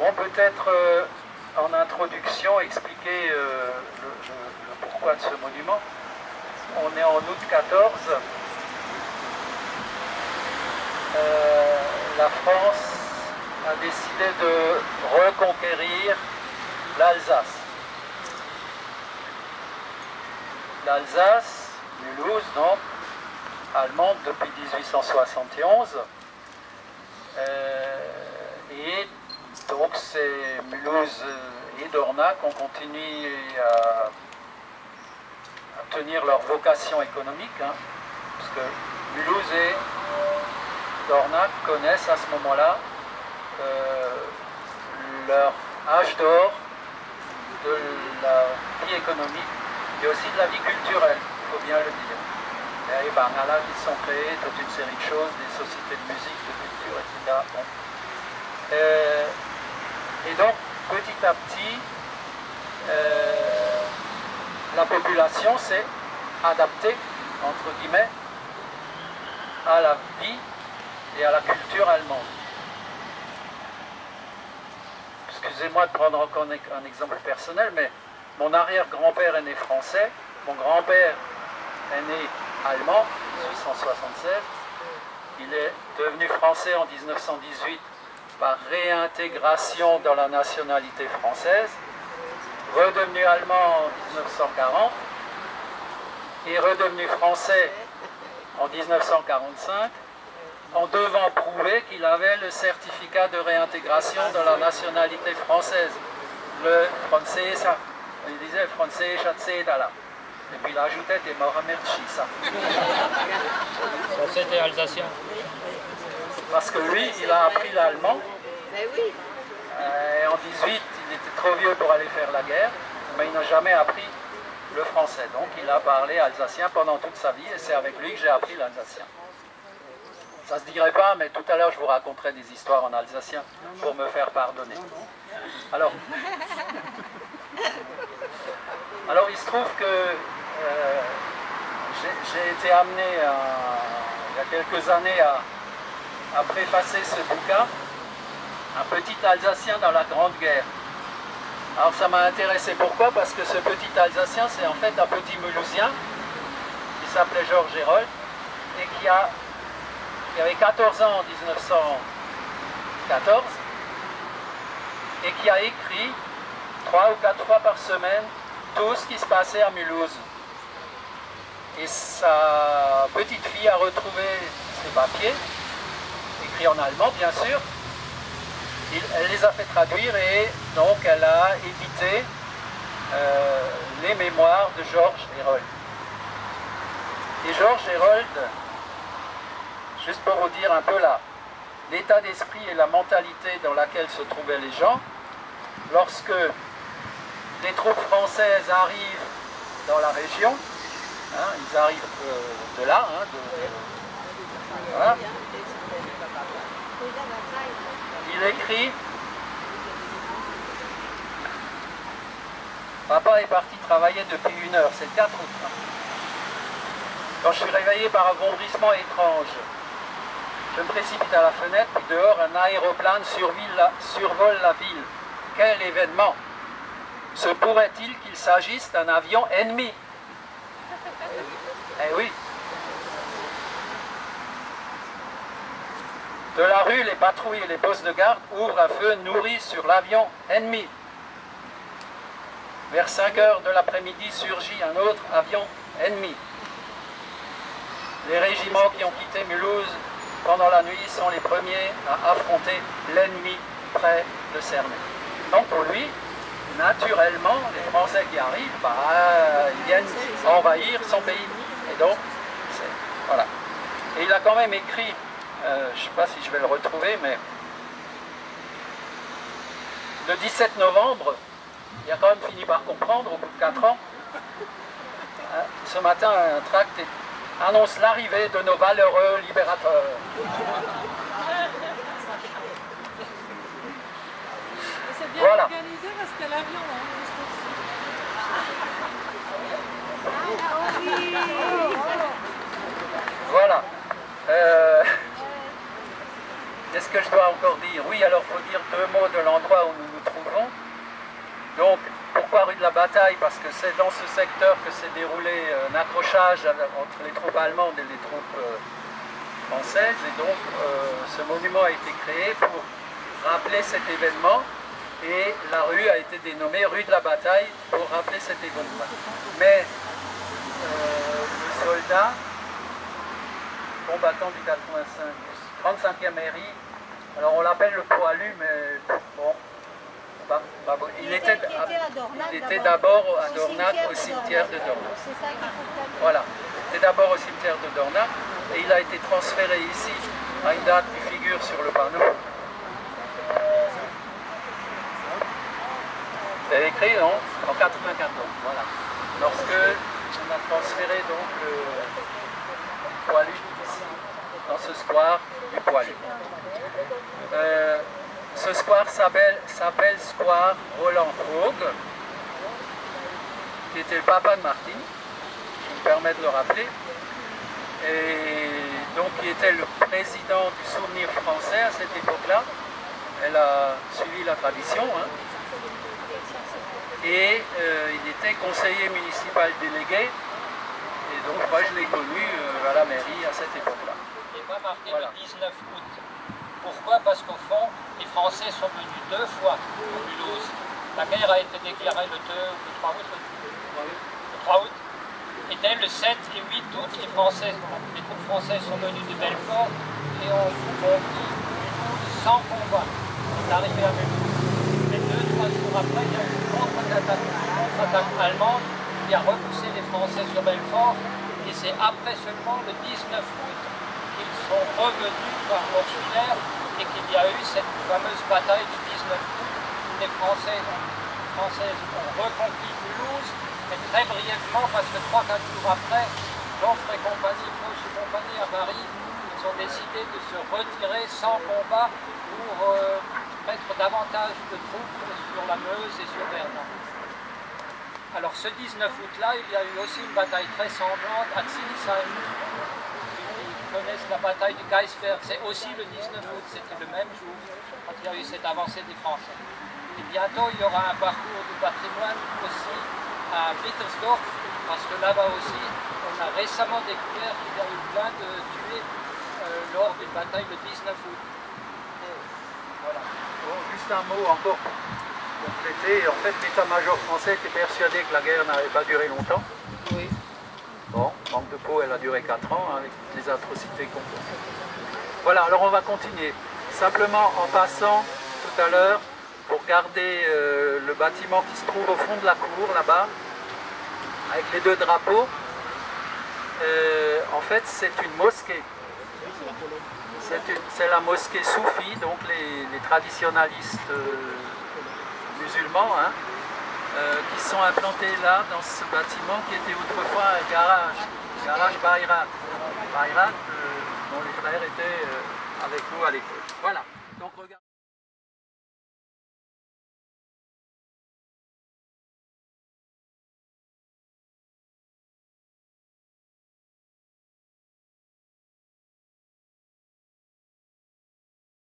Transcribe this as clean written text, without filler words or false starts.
Bon, peut-être en introduction expliquer le pourquoi de ce monument. On est en août 14. La France a décidé de reconquérir l'Alsace. L'Alsace, Mulhouse, donc, allemande depuis 1871. Et donc c'est Mulhouse et Dornach ont continué à tenir leur vocation économique, hein, parce que Mulhouse et Dornach connaissent à ce moment-là leur âge d'or de la vie économique et aussi de la vie culturelle, il faut bien le dire. Et ben, là, ils sont créés toute une série de choses, des sociétés de musique, de culture, etc. Bon. Et donc, petit à petit, la population s'est adaptée, entre guillemets, à la vie et à la culture allemande. Excusez-moi de prendre encore un exemple personnel, mais mon arrière-grand-père est né français, mon grand-père est né allemand, 1876, il est devenu français en 1918 par réintégration dans la nationalité française, redevenu allemand en 1940 et redevenu français en 1945 en devant prouver qu'il avait le certificat de réintégration dans la nationalité française, le français, ça. Il disait français, chatsé, là. Et puis il ajoutait des Mohamerchi, ça. Ça c'était alsacien. Parce que lui, il a appris l'allemand. En 18, il était trop vieux pour aller faire la guerre, mais il n'a jamais appris le français. Donc il a parlé alsacien pendant toute sa vie et c'est avec lui que j'ai appris l'alsacien. Ça se dirait pas, mais tout à l'heure je vous raconterai des histoires en alsacien pour me faire pardonner. Alors il se trouve que j'ai été amené il y a quelques années à préfacer ce bouquin, Un petit Alsacien dans la Grande Guerre. Alors ça m'a intéressé, pourquoi? Parce que ce petit Alsacien, c'est en fait un petit Mulhousien qui s'appelait Georges Hérold et qui avait 14 ans en 1914 et qui a écrit 3 ou 4 fois par semaine tout ce qui se passait à Mulhouse. Et sa petite fille a retrouvé ses papiers, écrits en allemand bien sûr. Elle les a fait traduire et donc elle a édité les mémoires de Georges Hérold. Et Georges Hérold, juste pour vous dire un peu l'état d'esprit et la mentalité dans laquelle se trouvaient les gens, lorsque les troupes françaises arrivent dans la région, hein, ils arrivent de là, hein, voilà. Il écrit « Papa est parti travailler depuis 1 heure, c'est le 4 août. Hein. Quand je suis réveillé par un bondissement étrange, je me précipite à la fenêtre, puis dehors, un aéroplane survole la ville. Quel événement! Se pourrait-il qu'il s'agisse d'un avion ennemi? » Eh oui. De la rue, les patrouilles et les postes de garde ouvrent un feu nourri sur l'avion ennemi. Vers 5 heures de l'après-midi surgit un autre avion ennemi. Les régiments qui ont quitté Mulhouse pendant la nuit sont les premiers à affronter l'ennemi près de Cernay. Donc pour lui, naturellement, les Français qui arrivent, ils viennent envahir son pays. Et donc, voilà. Et il a quand même écrit, je ne sais pas si je vais le retrouver, mais le 17 novembre, il a quand même fini par comprendre, au bout de 4 ans, ce matin, un tract annonce l'arrivée de nos valeureux libérateurs. C'est bien Voilà. organisé parce que l'avion, Voilà. Qu'est-ce que je dois encore dire? Oui, alors il faut dire deux mots de l'endroit où nous nous trouvons. Donc, pourquoi rue de la Bataille? Parce que c'est dans ce secteur que s'est déroulé un accrochage entre les troupes allemandes et les troupes françaises. Et donc, ce monument a été créé pour rappeler cet événement. Et la rue a été dénommée rue de la Bataille pour rappeler cet événement. Mais le soldat, combattant du 35e RI, alors on l'appelle le poilu, mais bon, il était d'abord à Dornat, au cimetière de Dornat. Voilà, il était d'abord au cimetière de Dornat et il a été transféré ici à une date qui figure sur le panneau. C'est écrit, non? En 94, voilà. Lorsque on a transféré donc le poilu ici, dans ce square du poilu. Ce square s'appelle Square Roland Krog, qui était le papa de Martine, je me permets de le rappeler, et donc qui était le président du Souvenir français à cette époque-là. Elle a suivi la tradition, hein. Et il était conseiller municipal délégué, et donc moi je l'ai connu à la mairie à cette époque-là. Et pas marqué voilà. Le 19 août. Pourquoi? Parce qu'au fond, les Français sont venus 2 fois au Mulhouse. La guerre a été déclarée le 2 ou le 3 août. Le 3 août. Et dès le 7 et 8 août, les troupes françaises sont venues de Belfort et ont conquis Mulhouse sans combat. C'est arrivé à Mulhouse. Et 2-3 jours après, il y a eu une contre-attaque allemande qui a repoussé les Français sur Belfort. Et c'est après seulement le 19 août qu'ils sont revenus par Auxerre et qu'il y a eu cette fameuse bataille du 19 août où les Françaises ont reconquis Mulhouse, mais très brièvement parce que 3-4 jours après, Joffre et compagnie, Foch et compagnie à Paris, ils ont décidé de se retirer sans combat pour mettre davantage de troupes sur la Meuse et sur Verdun. Alors ce 19 août-là, il y a eu aussi une bataille très semblante à Zinsheim. Ils connaissent la bataille du Geisberg, c'est aussi le 19 août, c'était le même jour quand il y a eu cette avancée des Français. Et bientôt il y aura un parcours du patrimoine aussi à Wittersdorf, parce que là-bas aussi, on a récemment découvert qu'il y a eu plein de tués lors d'une bataille le 19 août. Voilà. Bon, juste un mot encore pour compléter. En fait, l'état-major français était persuadé que la guerre n'avait pas duré longtemps. Oui. Bon, manque de peau, elle a duré 4 ans, avec toutes les atrocités qu'on peut. Voilà, alors on va continuer. Simplement en passant tout à l'heure, pour garder le bâtiment qui se trouve au fond de la cour, là-bas, avec les 2 drapeaux, en fait, c'est une mosquée. C'est la mosquée soufie, donc les traditionalistes musulmans, hein, qui sont implantés là, dans ce bâtiment qui était autrefois un garage Bayrat. Bayrat, dont les frères étaient avec nous à l'école. Voilà. Donc, regardez.